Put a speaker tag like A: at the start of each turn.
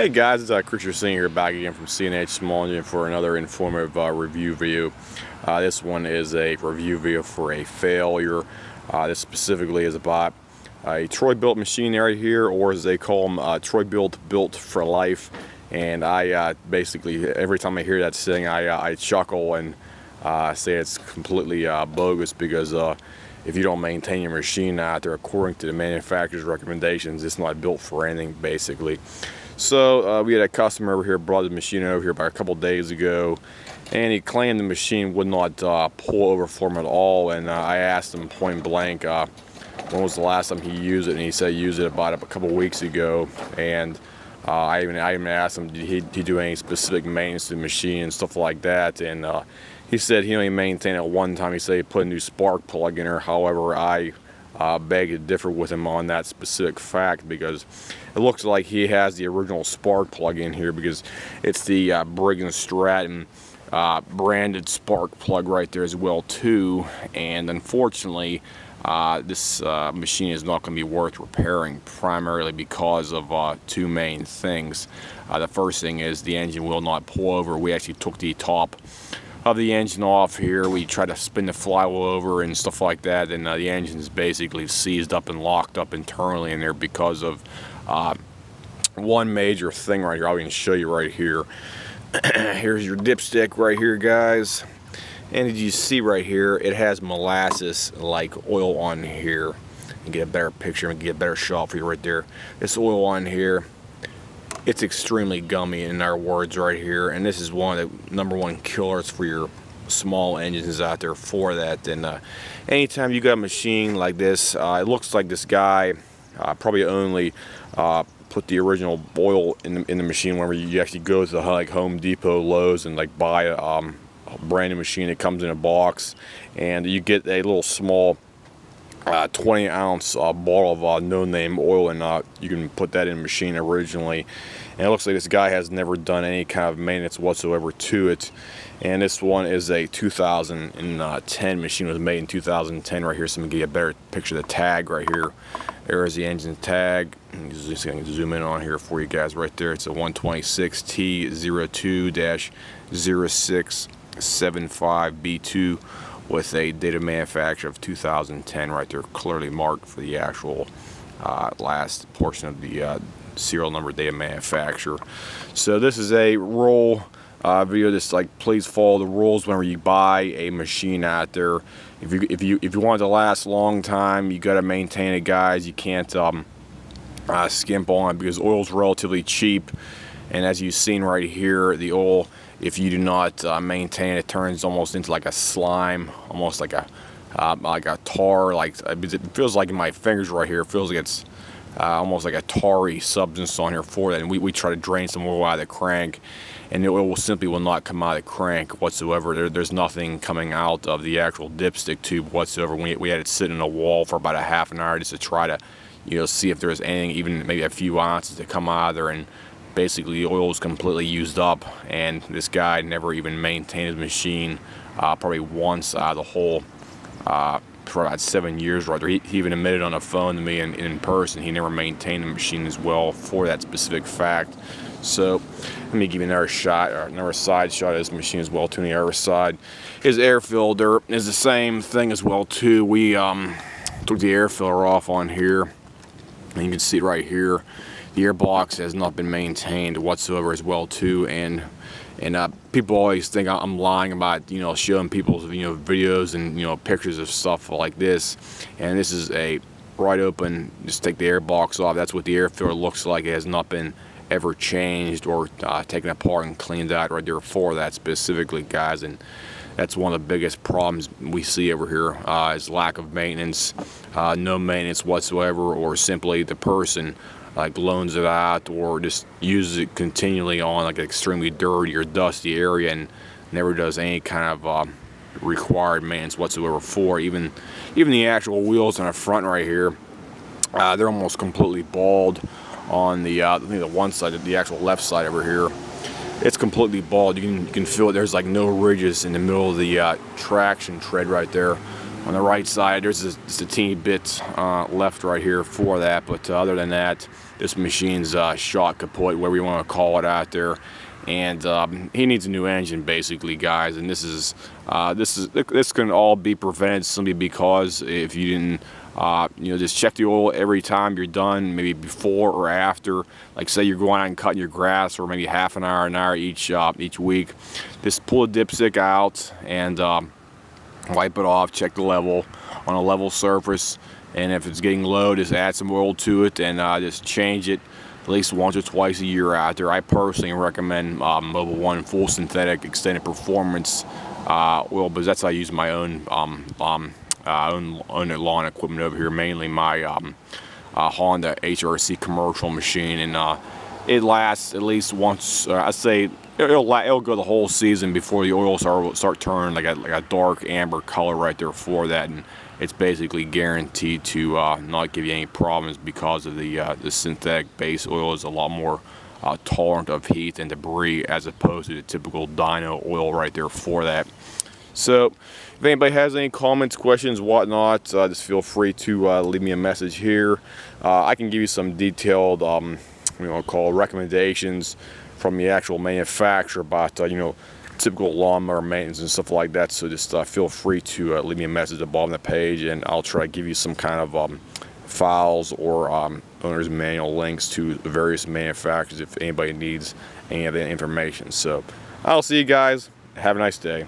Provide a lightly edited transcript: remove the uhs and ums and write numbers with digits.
A: Hey guys, it's Chris you're seeing here back again from C&H Small Engine for another informative review video. This one is a review video for a failure. This specifically is about a Troybilt machine right here, or as they call them, Troybilt built for life. And I basically, every time I hear that saying, I chuckle and say it's completely bogus, because if you don't maintain your machine out there according to the manufacturer's recommendations, it's not built for anything basically. So we had a customer over here brought the machine over here about a couple days ago, and he claimed the machine would not pull over for him at all. And I asked him point blank when was the last time he used it, and he said he used it about a couple weeks ago. And I even asked him, did he do any specific maintenance to the machine and stuff like that, and he said he only maintained it one time. He said he put a new spark plug in her. However, I beg to differ with him on that specific fact, because it looks like he has the original spark plug in here, because it's the Briggs & Stratton branded spark plug right there as well too. And unfortunately, this machine is not going to be worth repairing, primarily because of two main things. The first thing is the engine will not pull over. We actually took the top of the engine off here. We tried to spin the flywheel over and stuff like that, and the engine is basically seized up and locked up internally in there because of one major thing right here. I'll even show you right here. Here's your dipstick right here, guys, and as you see right here, it has molasses like oil on here. You get a better picture and get a better shot for you right there. This oil on here, it's extremely gummy, in our words right here, and this is one of the #1 killers for your small engines out there for that. And anytime you got a machine like this, it looks like this guy probably only put the original oil in the machine whenever you actually go to like Home Depot, Lowe's, and like buy a brand new machine. It comes in a box, and you get a little small 20-ounce bottle of no-name oil, and you can put that in the machine originally. And it looks like this guy has never done any kind of maintenance whatsoever to it. And this one is a 2010 machine. It was made in 2010 right here. So I'm gonna get you a better picture of the tag right here. There is the engine tag. I'm just gonna zoom in on here for you guys right there. It's a 126T02-0675B2 with a date of manufacture of 2010 right there, clearly marked for the actual last portion of the serial number, date of manufacture. So this is a rule video. Just like, please follow the rules whenever you buy a machine out there. If you want it to last a long time, you got to maintain it, guys. You can't skimp on it, because oil's relatively cheap. And as you've seen right here, the oil, if you do not maintain it, turns almost into like a slime, almost like a tar. Like, it feels like in my fingers right here, it feels like it's almost like a tarry substance on here for that. And we try to drain some oil out of the crank, and the oil simply will not come out of the crank whatsoever. There's nothing coming out of the actual dipstick tube whatsoever. We had it sit in a wall for about a half an hour just to try to, see if there's anything, even maybe a few ounces, to come out of there. And basically the oil was completely used up, and this guy never even maintained his machine probably once out of the whole for about 7 years right there. He even admitted on the phone to me and in person he never maintained the machine as well for that specific fact. So let me give you another shot, or another side shot of this machine as well too. On the other side, his air filter is the same thing as well too. We took the air filter off on here, and you can see it right here. The air box has not been maintained whatsoever as well too, and people always think I'm lying about showing people's videos and pictures of stuff like this. And this is a right open, just take the air box off. That's what the air filter looks like. It has not been ever changed or taken apart and cleaned out right there for that specifically, guys. And that's one of the biggest problems we see over here, is lack of maintenance, no maintenance whatsoever, or simply the person like loans it out or just uses it continually on like an extremely dirty or dusty area, and never does any kind of required maintenance whatsoever for even the actual wheels on the front right here. They're almost completely bald on the I think the one side, the actual left side over here. It's completely bald. You can feel it. There's like no ridges in the middle of the traction tread right there on the right side. There's just a teeny bit left right here for that, but other than that, this machine's shot kaput, whatever you want to call it out there. And he needs a new engine, basically, guys. And this can all be prevented simply because if you didn't, you know, just check the oil every time you're done, maybe before or after. Like say you're going out and cutting your grass, or maybe half an hour each week. Just pull the dipstick out and wipe it off. Check the level on a level surface, and if it's getting low, just add some oil to it and just change it at least once or twice a year out there. I personally recommend Mobil 1 full synthetic extended performance oil, because that's how I use my own lawn equipment over here, mainly my Honda HRC commercial machine, and it lasts at least once. I say it'll go the whole season before the oils start turning like a dark amber color right there for that, and it's basically guaranteed to not give you any problems, because of the synthetic base oil is a lot more tolerant of heat and debris as opposed to the typical dyno oil right there for that. So if anybody has any comments, questions, whatnot, just feel free to leave me a message here. I can give you some detailed recommendations from the actual manufacturer about you know, typical lawnmower maintenance and stuff like that. So just feel free to leave me a message at the bottom of the page, and I'll try to give you some kind of files or owner's manual links to the various manufacturers if anybody needs any of that information. So I'll see you guys. Have a nice day.